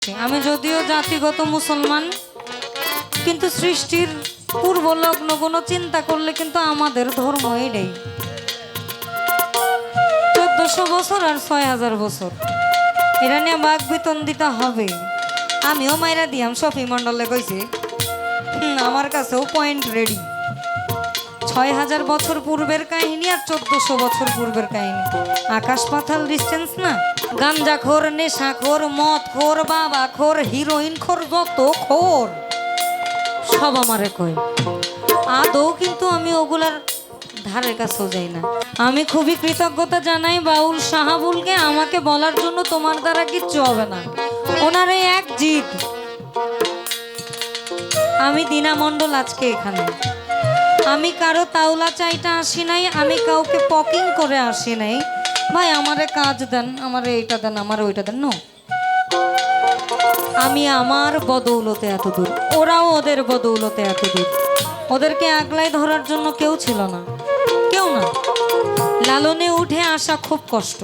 আমি যদিও জাতিগত মুসলমান, কিন্তু সৃষ্টির পূর্ব লগ্ন কোনো চিন্তা করলে কিন্তু আমাদের ধর্ম এটাই 1400 বছর আর 6000 বছর। এটা নিয়ে বাঘ বেতন দিতে হবে। আমিও মাইরা দিয়াম, শফি মন্ডলে কইছি আমার কাছেও পয়েন্ট রেডি। 6000 বছর পূর্বের কাহিনী আর 1400 বছর পূর্বের কাহিনী, আকাশ পাতাল ডিস্টেন্স না। গাঞ্জাখোর, নেশাখোর, মদখোর, বাবাখোর, হিরোইন খোর, যত খোর সব আমারে কয়। আদৌ কিন্তু আমি ওগুলার ধারের কাছেও যাই না। আমি খুবই কৃতজ্ঞতা জানাই বাউল শাহাবুলকে, আমাকে বলার জন্য তোমার দ্বারা কিচ্ছু হবে না। ওনার এই এক জিদ, আমি দিনা মণ্ডল আজকে এখানে, আমি কারো তাওলা চাইটা আসি নাই, আমি কাউকে পকিং করে আসি নাই। ভাই আমারে কাজ দেন, আমারে এইটা দেন, আমার ওইটা দেন, নো। আমি আমার বদৌলতে এত দূর, ওরাও ওদের বদৌলতে এত দূর। ওদেরকে আগলাই ধরার জন্য কেউ ছিল না, কেউ না। লালনে উঠে আসা খুব কষ্ট,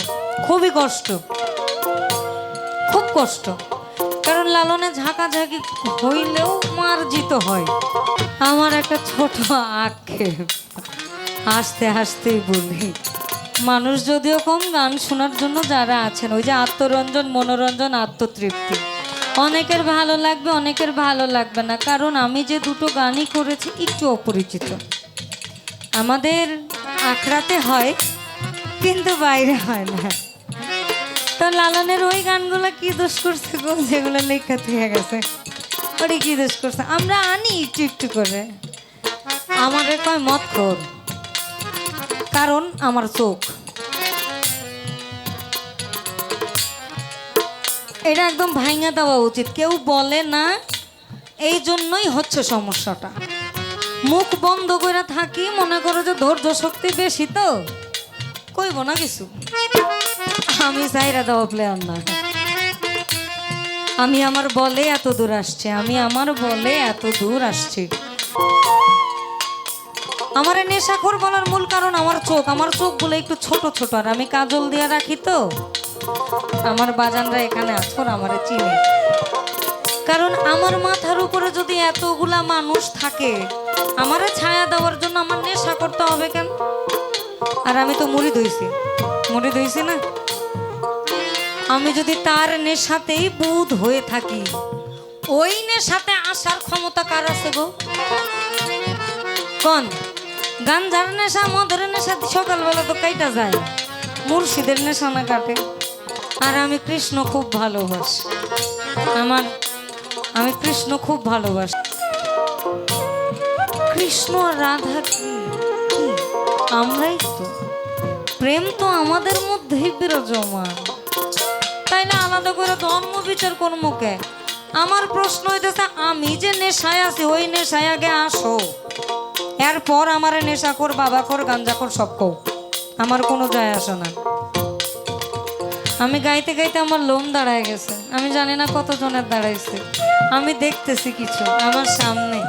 খুবই কষ্ট, খুব কষ্ট। কারণ লালনে ঝাঁকাঝাঁকি হইলেও মার্জিত হয়। আমার একটা ছোট আক্ষেপ, হাসতে হাসতেই বলি, মানুষ যদিও কম, গান শোনার জন্য যারা আছেন, ওই যে আত্মরঞ্জন, মনোরঞ্জন, আত্মতৃপ্তি, অনেকের ভালো লাগবে, অনেকের ভালো লাগবে না। কারণ আমি যে দুটো গানই করেছি একটু অপরিচিত, আমাদের আখড়াতে হয় কিন্তু বাইরে হয় না। তো লালনের ওই গানগুলো কি দোষ করছে গো, যেগুলো লেখা থেকে গেছে, ওটা কি দোষ করছে? আমরা আনি একটু একটু করে। আমাদের কয় মত খোর, কারণ আমার চোখ, এটা একদম ভাঙা দেওয়া উচিত। কেউ বলে না, এই জন্যই হচ্ছে সমস্যাটা। মুখ বন্ধ করে থাকি, মনে করো যে ধৈর্য শক্তি বেশি, তো কইব না কিছু। আমি চাইরা দেওয়া প্লেয়ার না, আমি আমার বলে এত দূর আসছি, আমি আমার বলে এত দূর আসছি। আমার নেশাখোর বলার মূল কারণ আমার চোখ। আমার চোখগুলো একটু ছোট ছোট, আর আমি কাজল দিয়ে রাখি, তো আমার বাজানরা এখানে আছোর আমারে চিনে। কারণ আমার মাথার উপরে যদি এতগুলা মানুষ থাকে, আমারে ছায়া দেওয়ার জন্য আমার নেশা করতে হবে কেন? আর আমি তো মুড়ি ধইছি না। আমি যদি তার নেশাতেই বুধ হয়ে থাকি, ওই নেশাতে আসার ক্ষমতা কার আছে গো? কোন গাঞ্জার নেশা, মদের নেশা সকালবেলা তো কাইটা যায়, মুর্শিদের নেশা না কাটে। আর আমি কৃষ্ণ খুব ভালোবাসি, আমি কৃষ্ণ খুব ভালোবাসি। কৃষ্ণ আর রাধা কি আমরাই তো, প্রেম তো আমাদের মধ্যেই বিরাজমান, তাই না? আলাদা করে ধর্ম বিচার কোন মুখে? আমার প্রশ্ন হইতেছে, আমি যে নেশায় আছি, ওই নেশায় আগে আসো, এরপর আমার নেশাখোর, বাবাখোর, গাঞ্জাখোর সব কও, আমার কোনো যায় আসে না। আমি গাইতে গাইতে আমার লোম দাঁড়ায় গেছে, আমি জানি না কতজনের দাঁড়াইছে, আমি দেখতেছি কিছু আমার সামনে।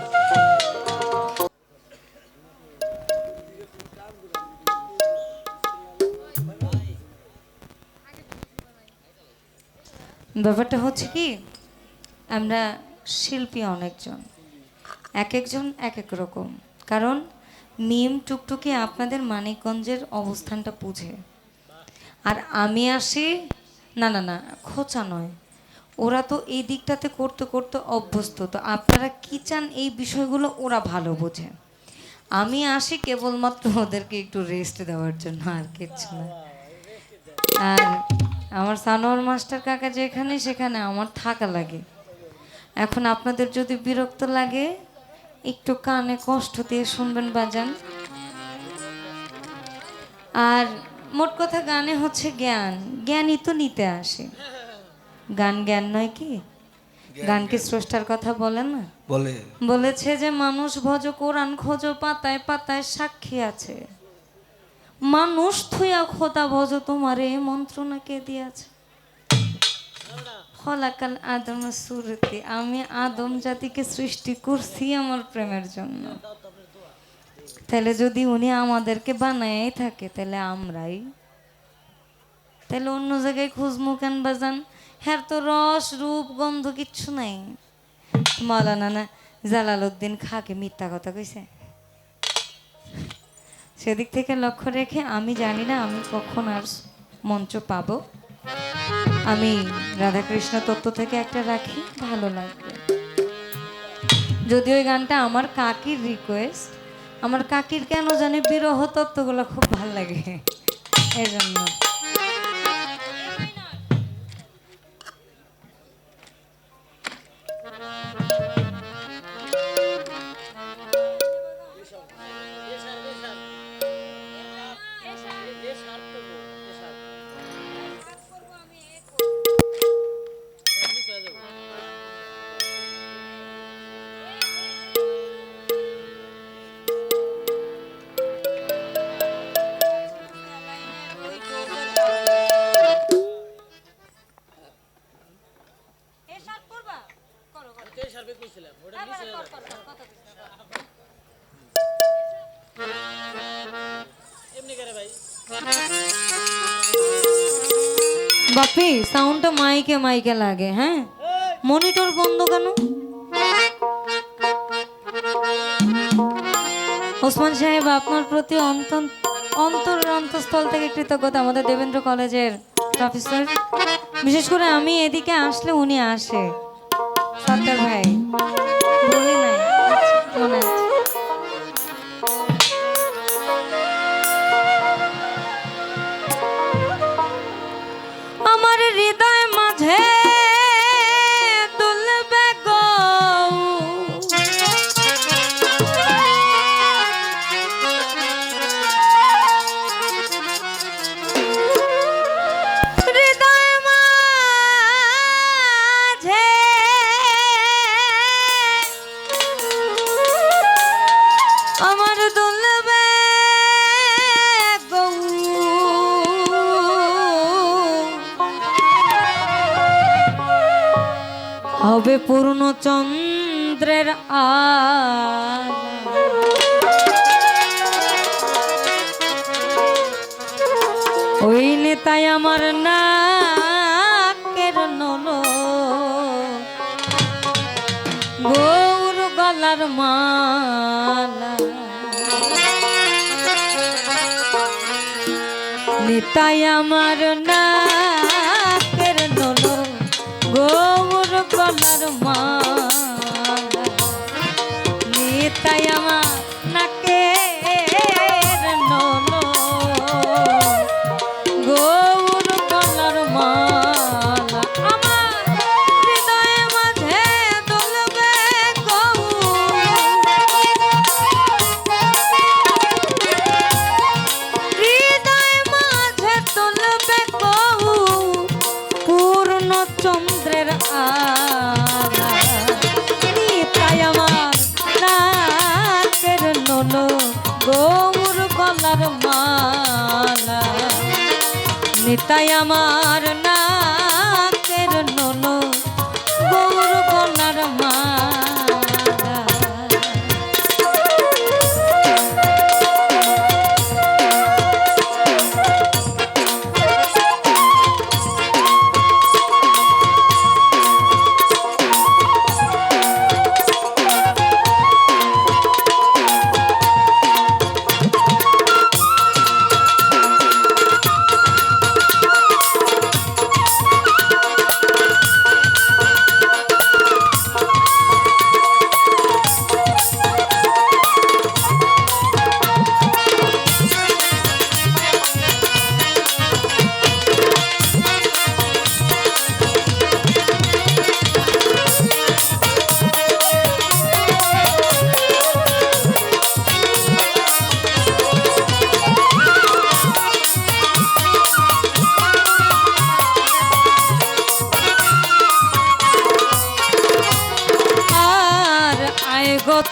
ব্যাপারটা হচ্ছে কি, আমরা শিল্পী অনেকজন, এক একজন এক এক রকম। কারণ মিম টুকটুকি আপনাদের মানিকগঞ্জের অবস্থানটা বুঝে, আর আমি আসি, না না না খোঁচা নয়, ওরা তো এই দিকটাতে করতে করতে অভ্যস্ত, তো আপনারা কি চান এই বিষয়গুলো ওরা ভালো বোঝে। আমি আসি কেবলমাত্র ওদেরকে একটু রেস্ট দেওয়ার জন্য, আর কিচ্ছু না। আর আমার সানোয়ার মাস্টার কাকা যেখানে, সেখানে আমার থাকা লাগে। এখন আপনাদের যদি বিরক্ত লাগে, একটু কানে কষ্ট দিয়ে শুনবেন বাজান। আর মোট কথা, গানে হচ্ছে জ্ঞান, জ্ঞানই তো নিতে আসে। গান জ্ঞান নয় কি? গানকে স্রষ্টার কথা বলে না, বলেছে যে মানুষ ভজ কোরআন খোঁজ, পাতায় পাতায় সাক্ষী আছে। মানুষ থুয়া খোদা ভজ, তোমার এই মন্ত্রণা কে দিয়েছে? খলাকাল আদম সুরতি, আমি আদম জাতিকে সৃষ্টি করছি আমার প্রেমের জন্য। তাহলে যদি উনি আমাদেরকে বানায় থাকে, তাহলে আমরাই, তাহলে অন্য জায়গায় খুঁজমু কেন বাজান? হ্যাঁ তো রস রূপ গন্ধ কিচ্ছু নাই। মাওলানা না জালালউদ্দিন খাকে মিথ্যা কথা কইছে। সেদিক থেকে লক্ষ্য রেখে আমি জানি না আমি কখন আর মঞ্চ পাবো। আমি রাধাকৃষ্ণ তত্ত্ব থেকে একটা রাখি, ভালো লাগবে। যদিও ওই গানটা আমার কাকির রিকোয়েস্ট, আমার কাকির কেন জানি বিরহ তত্ত্বগুলো খুব ভালো লাগে, এই জন্য। বাপি সাউন্ডটা মাইকে মাইকে লাগে। হ্যাঁ, মনিটর বন্ধ কেন? ওসমান সাহেব, আপনার প্রতি অন্তঃস্থল থেকে কৃতজ্ঞতা। আমাদের দেবেন্দ্র কলেজের প্রফেসর, বিশেষ করে আমি এদিকে আসলে উনি আসে। সরকার ভাই বলি নাই, মনে আছে। আমার হৃদয় মাঝে দুলবে গো হৃদয় মাঝে আমার দুলবে গো হবে পূর্ণ চন্দ্রের আলো। ওই নেতাই আমার নাকের নলো, গৌর গলার মালা। নেতাই আমার নাকের নলো, গৌর গলার মালা। নেতাই আমার নাকের নলো, গৌর গলার মালা। আমার হৃদয় মাঝে দুলবে গৌর, হৃদয় মাঝে দুলবে গৌর পূর্ণ চন্দ্রের আলা। নিতাই আমার নাকের নলো, গৌর গলার মালা। নিতাই আমার নাকের নলো, গৌর গলার মালা।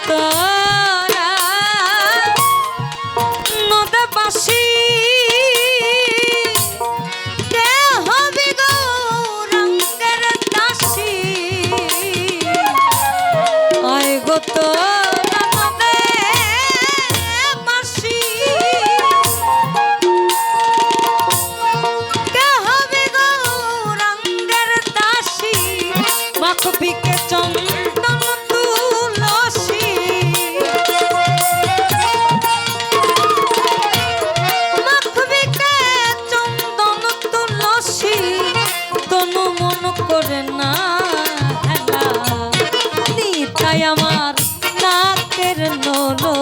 তোরা নদবাসী কে হবি গৌরাঙ্গের দাসী। আয় গো তোরা নদবাসী কে হবি গৌরাঙ্গের দাসী। মাখবিকে চন্দন তুলসী মাখবিকে চন্দন তুলসী তনু মন করে না হেলা নিতাই আমার নাকের নলো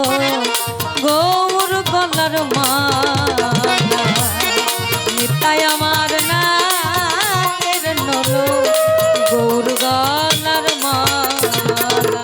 গৌর গলার মালা নিতাই আমার নাকের নলো গৌর গলার মালা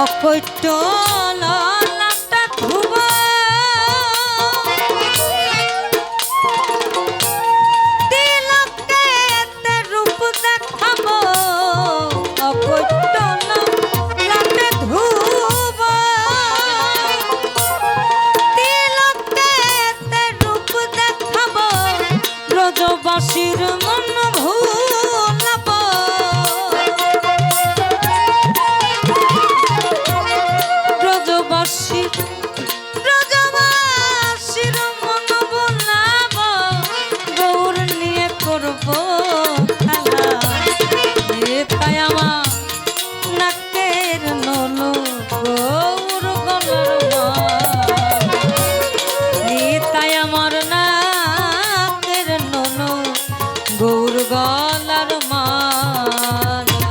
অকৈট ললাটা ধুব তিলকে রূপ দেখাব অকৈট ললাটা ধুব তিলকে রূপ দেখাব ব্রজবাসীর মন ভুলাব ব্রজবাসীর মন বোলাব গৌর নিয়ে করব খেলা তাই আমার নাকের নলো গৌর গলার মালা তাই আমার নাকের নলো গৌর গলার মালা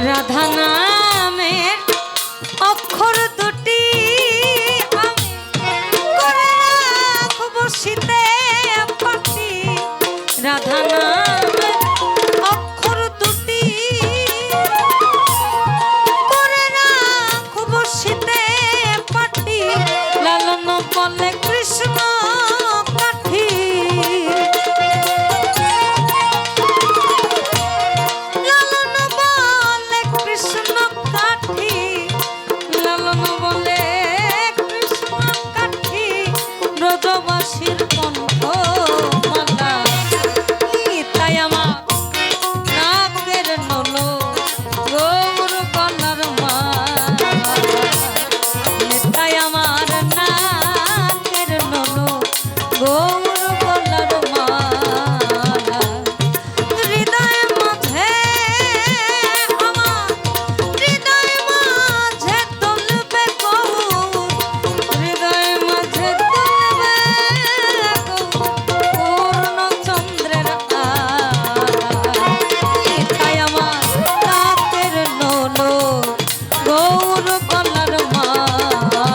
রাধা নামের অক্ষর দুটি আমি করে রাখবো শীতে পাখি। রাধা নামের অক্ষর দুটি করে রাখবো শীতে পাখি। লালন বলে কৃষ্ণ কাঠি, লালন বলে কৃষ্ণ কাঠি, লালন বলে কৃষ্ণ কাঠি। ব্রজবাসীর কণ্ঠ মালা তাই আমার নাকের নলো গৌর গলার মালা। তাই আমার নাকের নলো গৌর গলার মালা। হৃদয় মাঝে আমার হৃদয় মাঝে তুলবে গৌর, হৃদয় মাঝে তুলবে পূর্ণ চন্দ্রের আলা। তাই আমার নাকের নলো গৌর গলার মালা।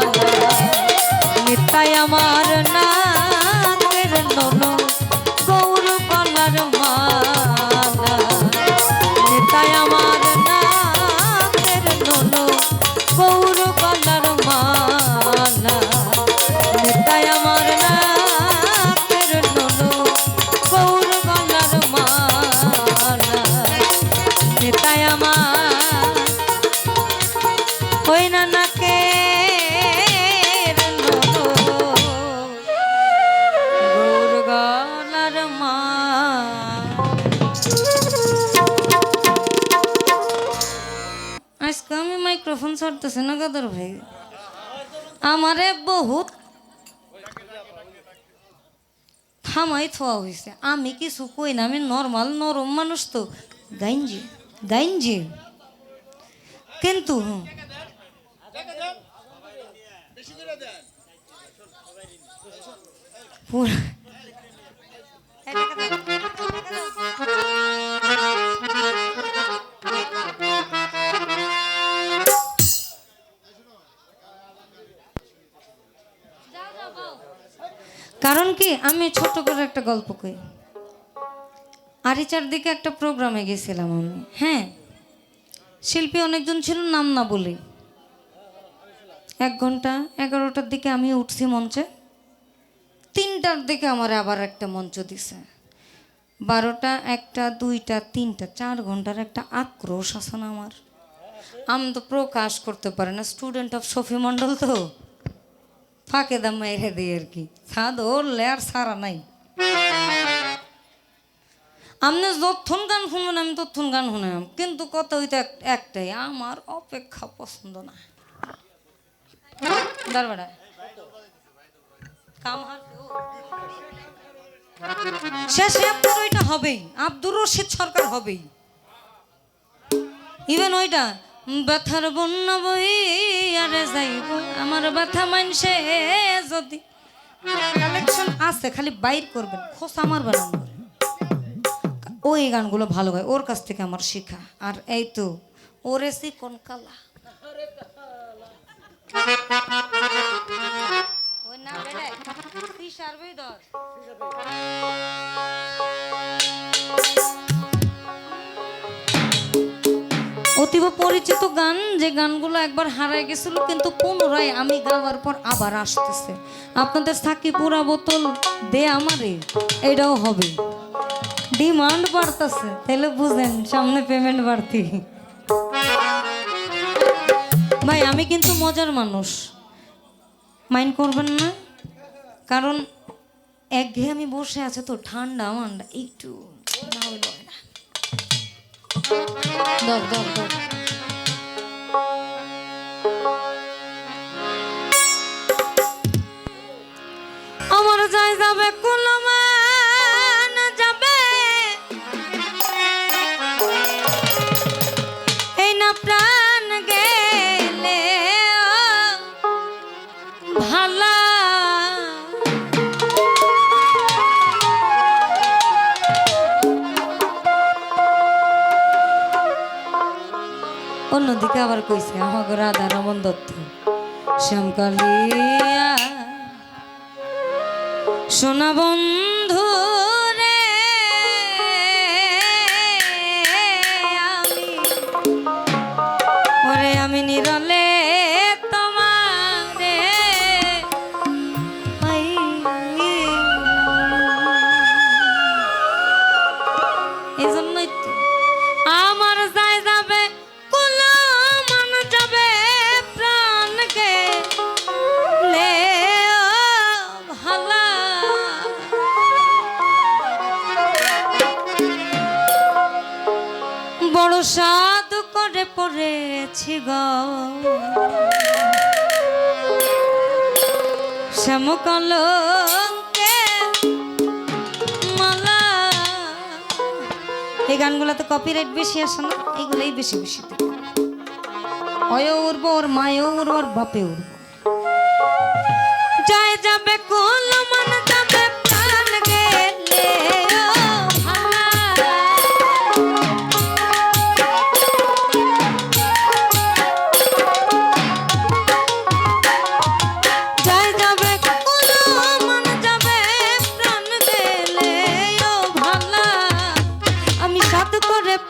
তাই আমার নাকের নলো গৌর গলার মালা। তাই আমার নাকের নলো গৌর গলার মালা। তাই আমার নাকের নলো গৌর গলার মালা। তাই আমার ওই না নাকের নলো গৌর গলার মালা। আজকে আমি মাইক্রোফোন ছাড়তেছি না গাদর ভাই, আমারে বহুত থামাই থোয়া হয়েছে। আমি কিছু কই না, আমি নর্মাল নরম মানুষ তো গাইঞ্জি গাইঞ্জি। কিন্তু কারণ কি আমি ছোট করে একটা গল্প কই। আরিচার দিকে একটা প্রোগ্রামে গেছিলাম আমি, হ্যাঁ শিল্পী অনেকজন ছিল, নাম না বলি। 1 ঘন্টা 11টার দিকে আমি উঠছি মঞ্চে, 3টার দিকে আমার আবার একটা মঞ্চ দিছে। 12টা 1টা 2টা 3টা 4 ঘন্টার একটা আক্রোশ আছে না আমার। আমি তো প্রকাশ করতে পারি না, স্টুডেন্ট অফ শফি মণ্ডল তো ফাঁকে দাম মেরে দিই আর কি। ছাদ ওরলে আর সারা নাই। আপনি যতক্ষণ গান শুনবেন আমি ততক্ষণ গান শুনাম, কিন্তু কথা হইতে একটাই, আমার অপেক্ষা পছন্দ না। দরবারা শেষে আপনার ওইটা হবেই, আব্দুর রশিদ সরকার হবেই। ইভেন ওইটা ব্যথার বন্যা বই আরে যাইব আমার ব্যথা মানসে যদি কালেকশন আছে খালি বাইর করবেন, খোঁজ আমার বানানো। ওই গানগুলো ভালো হয়, ওর কাছ থেকে আমার শেখা। আর এই তো ওরে কোন কালা ওই না বেড়ে সারবেই দর অতীব পরিচিত গান, যে গানগুলো একবার হারায় গেছিল কিন্তু পুনরায় আমি গাওয়ার পর আবার আসতেছে। আপনাদের থাকি পুরা বোতল দে আমারে, এটাও হবে। ডিমান্ড বাড়তেছে, তাহলে বুঝেন সামনে পেমেন্ট বাড়তি। ভাই আমি কিন্তু মজার মানুষ, মাইন্ড করবেন না, কারণ একঘেয়ে আমি বসে আছে তো, ঠান্ডা মান্ডা একটু না হইল না। দর দর দর আমার যাই যাবে কুলমান যাবে, এই না প্রাণ গেলে ভালা। অন্যদিকে আবার কইছে আমাকে রাধা রমন দত্ত শ্যামকালিয়া সোনা বন্ধু রে আমি ওরে আমি নিরলে তোমারে এই জন্যই তো আমার যায় যাবে কুলো মান যাবে প্রাণকে লে ভালা বড় সাধু করে পড়েছি গো শ্যামকলঙ্কে মালা। এই গানগুলোতে কপিরাইট বেশি আসে না, এইগুলোই বেশি বেশি অয়ও উড়বো, ওর মায়েও উড়বো, ওর বাপেও উড়বো। যায় যাবে কোল মান যাবে প্রাণ গেলে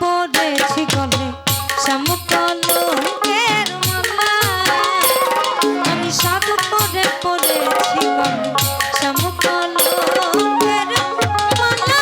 পড়েছি গলে শ্যামকলঙ্কের মালা। আমি সাধু করে পড়েছি গলে শ্যামকলঙ্কের মালা।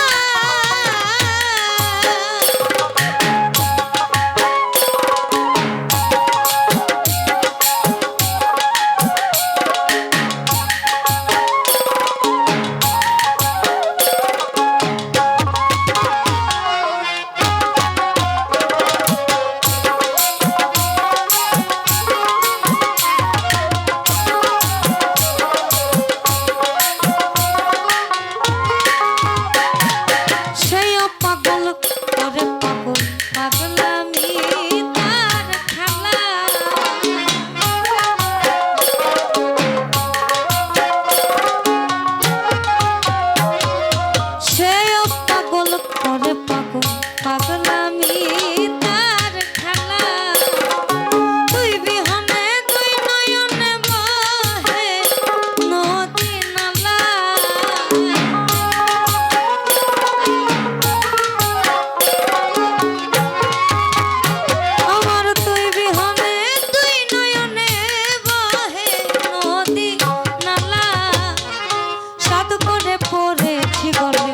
পড়েছি গলে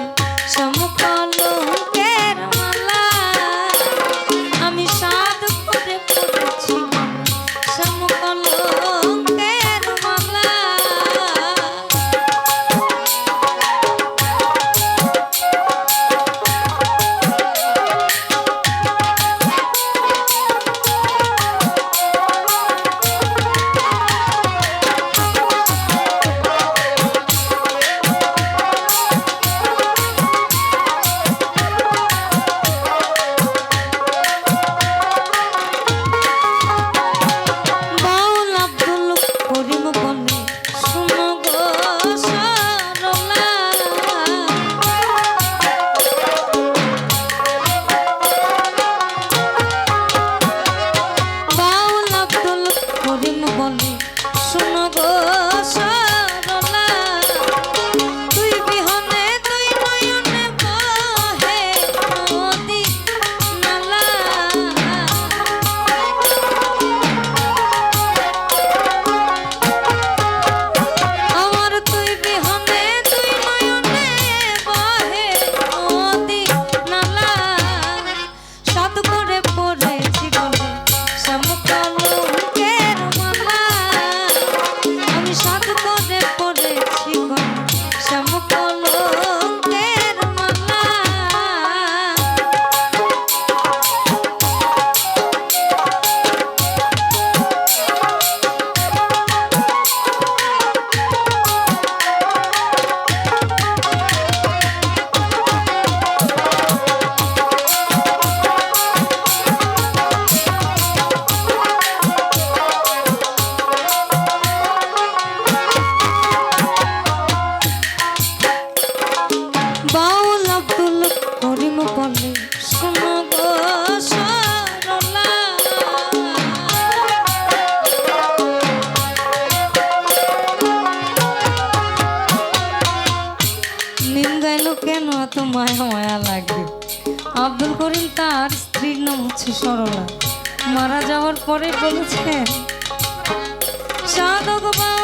শ্যামকলঙ্কের লাগবে। আব্দুল করিম তার স্ত্রীর নাম হচ্ছে সরলা। মারা যাওয়ার পরে বলেছেন, সাধক বাবা